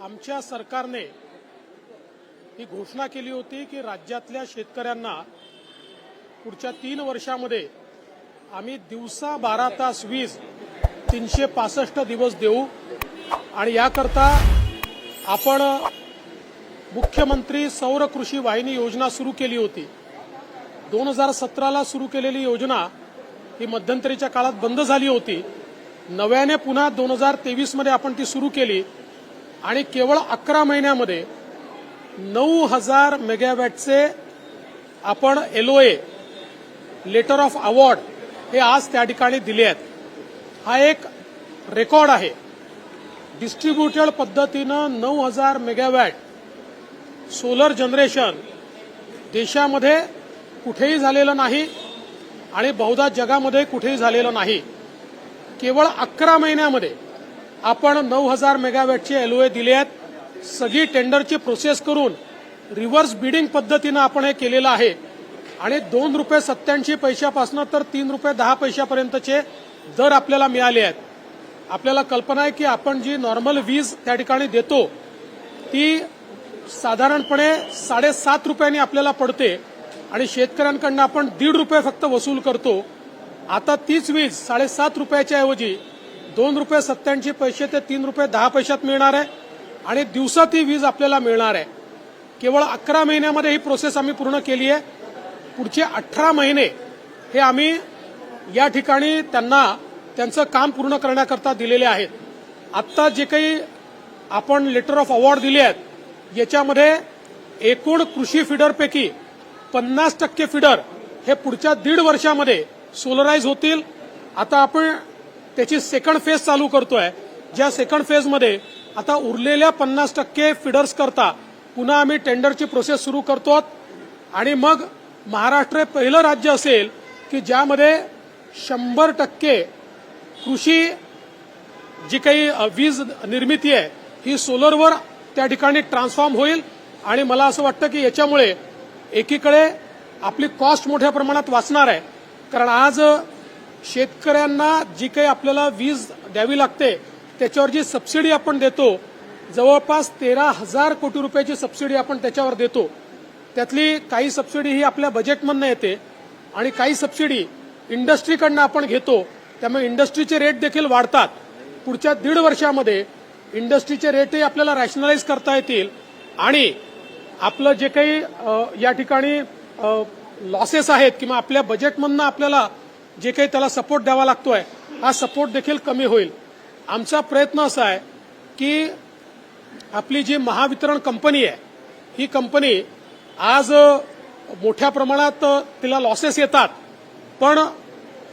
आमच्या सरकारने ही घोषणा केली होती की राज्यातल्या शेतकऱ्यांना पुढच्या 3 वर्षामध्ये आम्ही दिवसा 12 तास वीज 365 दिवस देऊ आणि याकरता आपण मुख्यमंत्री सौर कृषी वाहिनी योजना सुरू केली होती। 2017ला सुरू केलेली योजना ही मध्यंतरीच्या काळात बंद झाली होती। नव्याने पुन्हा 2023 मध्ये आपण ती सुरू केली आणि केवळ 11 महिन्यामध्ये 9000 मेगावॅटचे आपण LOA लेटर ऑफ अवॉर्ड हे आज त्या ठिकाणी दिले आहेत। हा एक रेकॉर्ड आहे। डिस्ट्रीब्युटेड पद्धतीनं 9000 मेगावॅट सोलर जनरेशन देशामध्ये कुठेही झालेलं नाही आणि बहुधा जगामध्ये कुठेही झालेलं नाही। केवळ 11 महिन्यामध्ये आपण 9000 मेगावॅटचे LOA दिले आहेत। सगळी टेंडरची प्रोसेस करून रिव्हर्स बिडिंग पद्धतीनं आपण हे केलेलं आहे आणि ₹2.87 पासून तर ₹3.10 पर्यंतचे दर आपल्याला मिळाले आहेत। आपल्याला कल्पना आहे की आपण जी नॉर्मल वीज त्या ठिकाणी देतो ती साधारणपणे ₹7.5 आपल्याला पडते आणि शेतकऱ्यांकडून आपण ₹1.5 फक्त वसूल करतो। आता तीच वीज ₹7.5 ऐवजी ₹2.87 ते ₹3.10 मिळणार आहे आणि दिवसा ती वीज आपल्याला मिळणार आहे। केवळ 11 महिन्यामध्ये ही प्रोसेस आम्ही पूर्ण केली आहे। पुढचे 18 महिने हे आम्ही या ठिकाणी त्यांना त्यांचं काम पूर्ण करण्याकरता दिलेले आहेत। आता जे काही आपण लेटर ऑफ अवॉर्ड दिले आहेत याच्यामध्ये एकूण कृषी फीडरपैकी 50% फीडर हे पुढच्या 1.5 वर्षामध्ये सोलराइज होतील। आता आपण त्याची सेकंड फेज चालू करतोय, ज्या सेकंड फेजमध्ये आता उरलेल्या 50% फीडर्स करता पुन्हा आम्ही टेंडरची प्रोसेस सुरू करतो आणि मग महाराष्ट्र पहिलं राज्य असेल की ज्यामध्ये 100% कृषी जी काही वीज निर्मिती आहे ही सोलरवर त्या ठिकाणी ट्रान्सफॉर्म होईल आणि मला असं वाटतं की याच्यामुळे एकीकडे आपली कॉस्ट मोठ्या प्रमाणात वाचणार आहे, कारण आज शेतकऱ्यांना जी काही आपल्याला वीज द्यावी लागते त्याच्यावर जी सबसिडी आपण देतो जवळपास 13,000 कोटी रुपयाची सबसिडी आपण त्याच्यावर देतो। त्यातली काही सबसिडी ही आपल्या बजेटमधून येते आणि काही सबसिडी इंडस्ट्रीकडनं आपण घेतो, त्यामुळे इंडस्ट्रीचे रेट देखील वाढतात। पुढच्या 1.5 वर्षामध्ये इंडस्ट्रीचे रेटही आपल्याला रॅशनलाइज करता येतील आणि आपलं जे काही या ठिकाणी लॉसेस आहेत किंवा आपल्या बजेटमधनं आपल्याला जे काही त्याला सपोर्ट द्यावा लागतोय हा सपोर्ट देखील कमी होईल। आमचा प्रयत्न असा आहे की आपली जी महावितरण कंपनी आहे ही कंपनी आज मोठ्या प्रमाणात तिला लॉसेस येतात, पण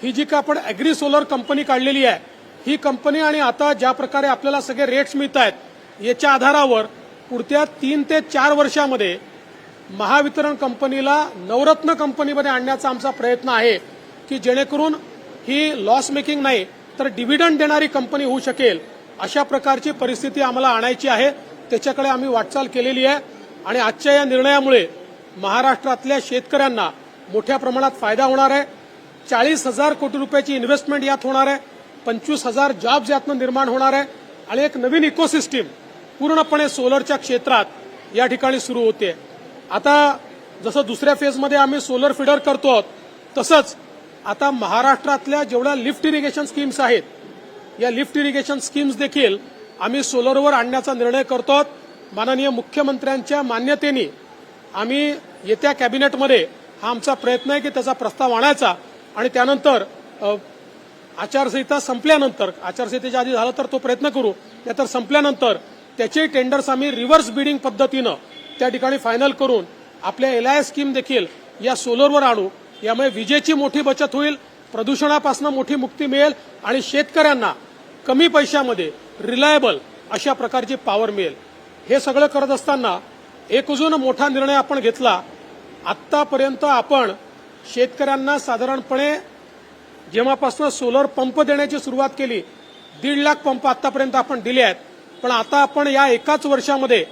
ही जी का आपण ॲग्री सोलर कंपनी काढलेली आहे ही कंपनी आणि आता ज्या प्रकारे आपल्याला सगळे रेट्स मिळत आहेत याच्या आधारावर पुढच्या 3 ते 4 वर्षामध्ये महावितरण कंपनीला नवरत्न कंपनीमध्ये आणण्याचा आमचा प्रयत्न आहे की जेणेकरून ही लॉस मेकिंग नाही तर डिव्हिडंड देणारी कंपनी होऊ शकेल। अशा प्रकारची परिस्थिती आम्हाला आणायची आहे, त्याच्याकडे आम्ही वाटचाल केलेली आहे आणि आजच्या या निर्णयामुळे महाराष्ट्रातल्या शेतकऱ्यांना मोठ्या प्रमाणात फायदा होणार आहे। 40,000 कोटी रुपयाची इन्व्हेस्टमेंट यात होणार आहे, 25,000 जॉब्स यातनं निर्माण होणार आहे आणि एक नवीन इकोसिस्टीम पूर्णपणे सोलरच्या क्षेत्रात या ठिकाणी सुरू होते। आता जसं दुसऱ्या फेजमध्ये आम्ही सोलर फीडर करतो तसंच आता महाराष्ट्रातल्या जेवढ्या लिफ्ट इरिगेशन स्कीम्स आहेत या लिफ्ट इरिगेशन स्कीम्स देखील आम्ही सोलरवर आणण्याचा निर्णय करतो। माननीय मुख्यमंत्र्यांच्या मान्यतेने आम्ही येत्या कॅबिनेटमध्ये हा आमचा प्रयत्न आहे की त्याचा प्रस्ताव आणायचा आणि त्यानंतर आचारसंहिता संपल्यानंतर, आचारसंहितेच्या आधी झालं तर तो प्रयत्न करू, त्यानंतर संपल्यानंतर त्याचे टेंडर्स आम्ही रिव्हर्स बिडिंग पद्धतीनं त्या ठिकाणी फायनल करून आपल्या LIS स्कीम देखील या सोलरवर आणू। यामुळे विजेची मोठी बचत होईल, प्रदूषणापासून मोठी मुक्ती मिळेल आणि शेतकऱ्यांना कमी पैशामध्ये रिलायबल अशा प्रकारची पॉवर मिळेल। हे सगळं करत असताना एक अजून मोठा निर्णय आपण घेतला। आत्तापर्यंत आपण शेतकऱ्यांना साधारणपणे जेव्हापासून सोलर पंप देण्याची सुरुवात केली 1.5 लाख पंप आतापर्यंत आपण दिले आहेत, पण आता आपण या एकाच वर्षामध्ये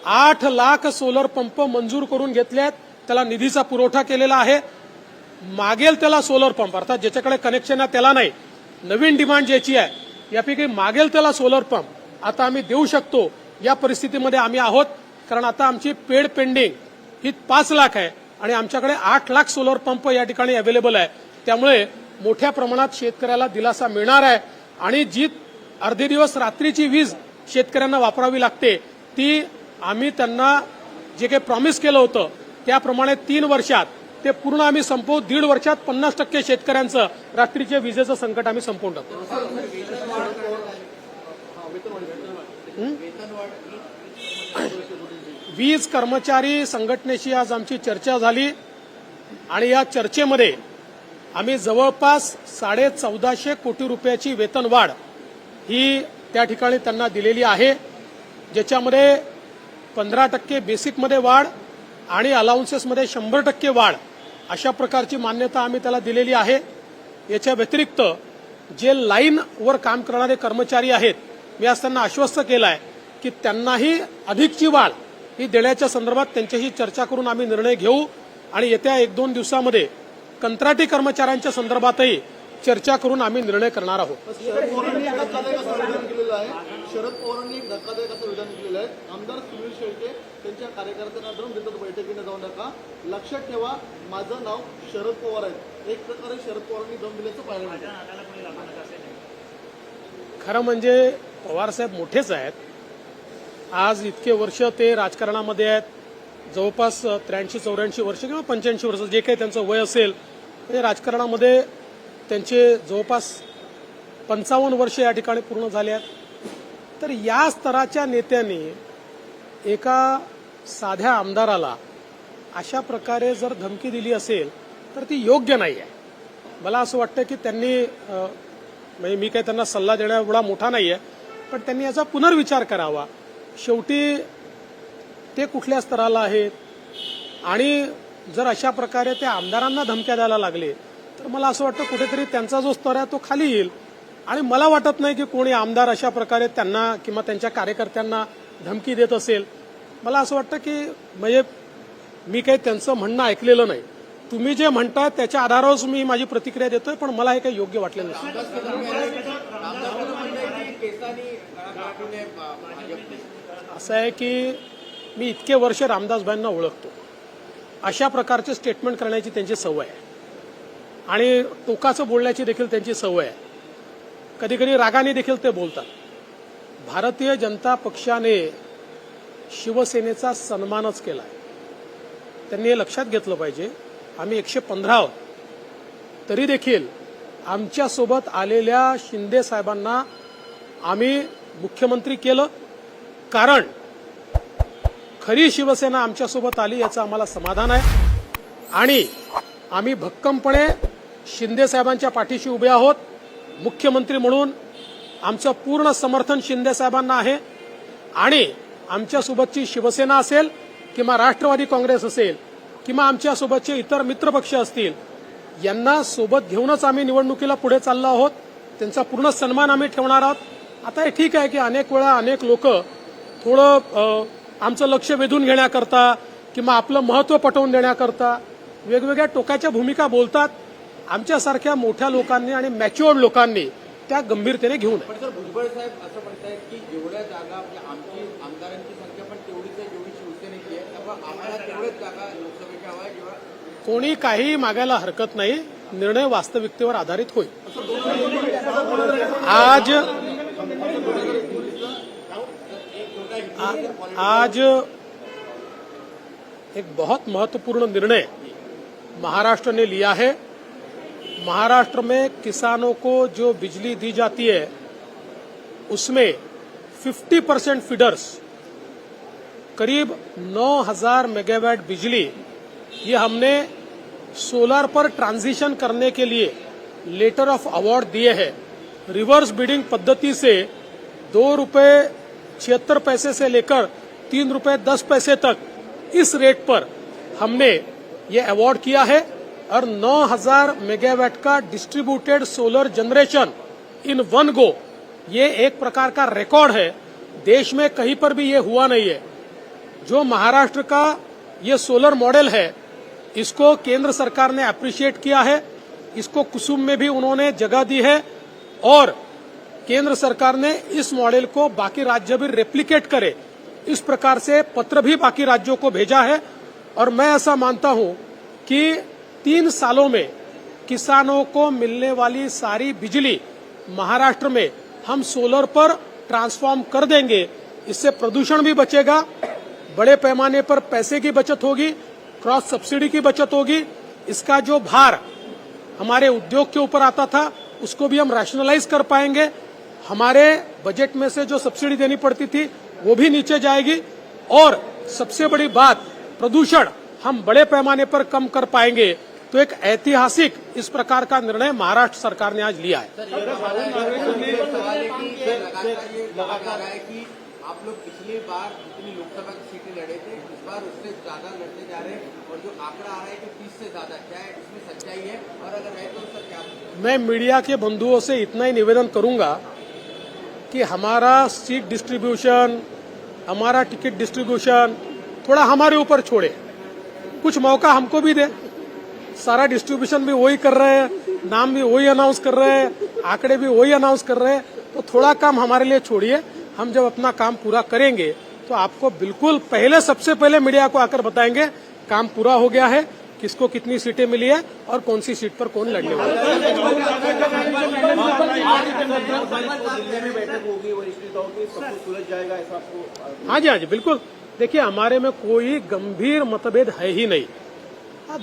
8 लाख सोलर पंप मंजूर करून घेतले आहेत। त्याला निधीचा पुरवठा केलेला आहे। मागेल त्याला सोलर पंप अर्थात ज्याच्याकडे कनेक्शन आहे त्याला नाही, नवीन डिमांड ज्याची आहे यापैकी मागेल त्याला सोलर पंप आता आम्ही देऊ शकतो या परिस्थितीमध्ये आम्ही आहोत, कारण आता आमची पेड पेंडिंग ही 5 लाख आहे आणि आमच्याकडे 8 लाख सोलर पंप या ठिकाणी अवेलेबल आहे. त्यामुळे मोठ्या प्रमाणात शेतकऱ्याला दिलासा मिळणार आहे आणि जी अर्धे दिवस रात्रीची वीज शेतकऱ्यांना वापरावी लागते ती आम्ही त्यांना जे काही प्रॉमिस केलं होतं त्याप्रमाणे 3 वर्षात ते पूर्ण आम्ही संपवू. 1.5 वर्षात 50% शेतकऱ्यांचं रात्रीच्या विजेचं संकट आम्ही संपवून टाकू. वीज कर्मचारी संघटनेशी आज आमची चर्चा झाली आणि या चर्चेमध्ये आम्ही जवळपास 1450 कोटी रुपयाची वेतन वाढ ही त्या ठिकाणी त्यांना दिलेली आहे, ज्याच्यामध्ये 15% बेसिकमध्ये वाढ आणि अलाउन्सेसमध्ये 100% वाढ अशा प्रकारची मान्यता आम्ही त्याला दिलेली आहे. याच्या व्यतिरिक्त जे लाईनवर काम करणारे कर्मचारी आहेत मी आज त्यांना आश्वस्त केलं आहे की त्यांनाही अधिकची वाढ ही देण्याच्या संदर्भात त्यांच्याशी चर्चा करून आम्ही निर्णय घेऊ आणि येत्या 1-2 दिवसामध्ये कंत्राटी कर्मचाऱ्यांच्या संदर्भातही चर्चा करून आम्ही निर्णय करणार आहोत. शरद पवारांनी एक धक्कादायक असं विधान केलेलं आहे. आमदार सुनील शेळके त्यांच्या कार्यकर्त्यांना धरून देतात बैठकीने जाऊ नका, लक्षात ठेवा माझं नाव शरद पवार आहे. एक प्रकारे शरद पवारांनी दम दिल्याचं पाहायला मिळतं. खरं म्हणजे पवारसाहेब मोठेच आहेत. आज इतके वर्ष ते राजकारणामध्ये आहेत, जवळपास 83-84 वर्ष किंवा 85 वर्ष जे काही त्यांचं वय असेल ते राजकारणामध्ये त्यांचे जवळपास 55 वर्ष या ठिकाणी पूर्ण झाले आहेत. तर या स्तराच्या नेत्यांनी एका साध्या आमदाराला अशा प्रकारे जर धमकी दिली असेल तर ती योग्य नाही आहे. मला असं वाटतं की त्यांनी म्हणजे मी काही त्यांना सल्ला देण्या एवढा मोठा नाही आहे, पण त्यांनी याचा पुनर्विचार करावा. शेवटी ते कुठल्या स्तराला आहेत आणि जर अशा प्रकारे ते आमदारांना धमक्या द्यायला लागले तर मला असं वाटतं कुठेतरी त्यांचा जो स्तर आहे तो खाली येईल आणि मला वाटत नाही की कोणी आमदार अशा प्रकारे त्यांना किंवा त्यांच्या कार्यकर्त्यांना धमकी देत असेल. मला असं वाटतं की म्हणजे मी काही त्यांचं म्हणणं ऐकलेलं नाही. तुम्ही जे म्हणताय त्याच्या आधारावर मी माझी प्रतिक्रिया देतोय, पण मला हे काही योग्य वाटलेलं नाही. असं आहे की मी इतके वर्ष रामदासभाईंना ओळखतो. अशा प्रकारचे स्टेटमेंट करण्याची त्यांची सवय आहे आणि टोकाचं बोलण्याची देखील त्यांची सवय आहे. कधी कधी रागाने देखील ते बोलतात. भारतीय जनता पक्षाने शिवसेनेचा सन्मानच केला आहे. त्यांनी हे लक्षात घेतलं पाहिजे. आम्ही 115 आहोत तरी देखील आमच्यासोबत आलेल्या शिंदे साहेबांना आम्ही मुख्यमंत्री केलं, कारण खरी शिवसेना आमच्यासोबत आली याचं आम्हाला समाधान आहे आणि आम्ही भक्कमपणे शिंदे साहेबांच्या पाठीशी उभे आहोत. मुख्यमंत्री म्हणून आमचं पूर्ण समर्थन शिंदे साहेबांना आहे आणि आमच्यासोबतची शिवसेना असेल किंवा राष्ट्रवादी काँग्रेस असेल किंवा आमच्यासोबतचे इतर मित्रपक्ष असतील यांना सोबत घेऊनच आम्ही निवडणुकीला पुढे चाललो आहोत. त्यांचा पूर्ण सन्मान आम्ही ठेवणार आहोत. आता हे ठीक आहे की अनेक वेळा अनेक लोक थोडं आमचं लक्ष वेधून घेण्याकरता किंवा आपलं महत्त्व पटवून देण्याकरता वेगवेगळ्या टोकाच्या भूमिका बोलतात. आमच्यासारख्या मोठ्या लोकांनी आणि मॅच्युअर्ड लोकांनी त्या गंभीरतेने घेऊ नये. पण सर भुजबळ साहेब असं म्हणतायत की जेवढ्या जागा म्हणजे आमची आमदारांची संख्या पण तेवढीच आहे जेवढी शिवसेनेची आहे, त्यामुळे आम्हाला तेवढ्याच जागा लोकसभेच्या हव्या किंवा कोणी काही मागायला हरकत नाही. निर्णय वास्तविकतेवर आधारित होईल. आज एक बहुत महत्वपूर्ण निर्णय महाराष्ट्र ने लिया है. महाराष्ट्र में किसानों को जो बिजली दी जाती है उसमें 50% फीडर्स करीब 9000 मेगावाट बिजली ये हमने सोलर पर ट्रांजिशन करने के लिए लेटर ऑफ अवार्ड दिए हैं. रिवर्स बिडिंग पद्धति से 2 रुपये 76 पैसे से लेकर 3 रुपये 10 पैसे तक इस रेट पर हमने ये अवार्ड किया है और 9000 मेगावाट का distributed solar generation in one go ये एक प्रकार का रिकॉर्ड है. देश में कहीं पर भी ये हुआ नहीं है. जो महाराष्ट्र का ये सोलर मॉडल है इसको केंद्र सरकार ने अप्रिशिएट किया है. इसको कुसुम में भी उन्होंने जगह दी है और केंद्र सरकार ने इस मॉडल को बाकी राज्य भी रेप्लिकेट करे इस प्रकार से पत्र भी बाकी राज्यों को भेजा है और मैं ऐसा मानता हूं कि 3 सालों में किसानों को मिलने वाली सारी बिजली महाराष्ट्र में हम सोलर पर ट्रांसफॉर्म कर देंगे। इससे प्रदूषण भी बचेगा, बड़े पैमाने पर पैसे की बचत होगी, क्रॉस सब्सिडी की बचत होगी। इसका जो भार हमारे उद्योग के ऊपर आता था उसको भी हम रैशनलाइज कर पाएंगे। हमारे बजट में से जो सब्सिडी देनी पड़ती थी वो भी नीचे जाएगी और सबसे बड़ी बात प्रदूषण हम बड़े पैमाने पर कम कर पाएंगे। तो एक ऐतिहासिक इस प्रकार का निर्णय महाराष्ट्र सरकार ने आज लिया है। सवाल है कि लगातार ये कहा जा रहा है कि आप लोग पिछली बार जितनी लोकसभा की सीटें लड़े थे इस बार उससे ज्यादा लड़ते जा रहे हैं और जो आंकड़ा आ रहा है कि 30 से ज्यादा, क्या है इसमें सच्चाई है और अगर है तो सर क्या? मैं मीडिया के बंधुओं से इतना ही निवेदन करूंगा कि हमारा सीट डिस्ट्रीब्यूशन, हमारा टिकट डिस्ट्रीब्यूशन थोड़ा हमारे ऊपर छोड़े, कुछ मौका हमको भी दे। सारा डिस्ट्रीब्यूशन भी वही कर रहे हैं, नाम भी वही अनाउंस कर रहे हैं, आंकड़े भी वही अनाउंस कर रहे हैं, तो थोड़ा काम हमारे लिए छोड़िए। हम जब अपना काम पूरा करेंगे तो आपको बिल्कुल पहले, सबसे पहले मीडिया को आकर बताएंगे काम पूरा हो गया है, किसको कितनी सीटें मिली है और कौन सी सीट पर कौन लड़ने वाला है। दिल्ली में बैठक होगी, वरिष्ठ नेताओं की, सब कुछ सुलझ जाएगा ऐसा आपको? हाँ जी, बिल्कुल। देखिए, हमारे में कोई गंभीर मतभेद है ही नहीं।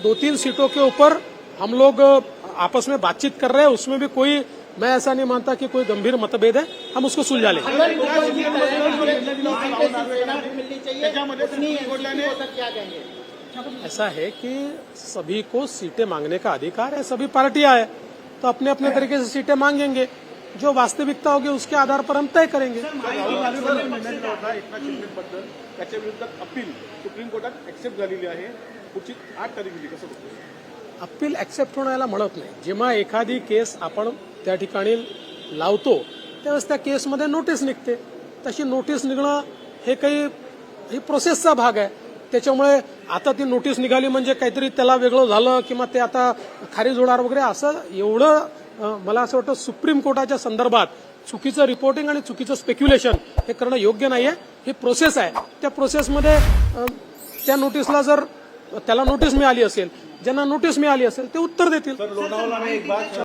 2-3 सीटों के ऊपर हम लोग आपस में बातचीत कर रहे हैं, उसमें भी कोई, मैं ऐसा नहीं मानता कि कोई गंभीर मतभेद है, हम उसको सुलझा लेंगे। ऐसा है कि सभी को सीटें मांगने का अधिकार है, सभी पार्टियां है, तो अपने अपने तरीके से सीटें मांगेंगे, जो वास्तविकता होगी उसके आधार पर हम तय करेंगे। त्याच्या विरुद्ध अपील सुप्रीम कोर्टात एक्सेप्ट झालेली आहे, पुढची 8 तारीख दिली, कसं बघतो? अपील ऍक्सेप्ट होण्याला म्हणत नाही। जेव्हा एखादी केस आपण त्या ठिकाणी लावतो त्यावेळेस त्या केसमध्ये नोटीस निघते, तशी नोटीस निघणं हे काही ही प्रोसेसचा भाग आहे। त्याच्यामुळे आता ती नोटीस निघाली म्हणजे काहीतरी त्याला वेगळं झालं किंवा ते आता खारिज होणार वगैरे असं एवढं मला असं वाटतं सुप्रीम कोर्टाच्या संदर्भात चुकीचं रिपोर्टिंग आणि चुकीचं स्पेक्युलेशन हे करणं योग्य नाहीये। ही प्रोसेस आहे, त्या प्रोसेसमध्ये त्या नोटीसला जर त्याला नोटीस मिळाली असेल, ज्यांना नोटीस मिळाली असेल ते उत्तर देतील।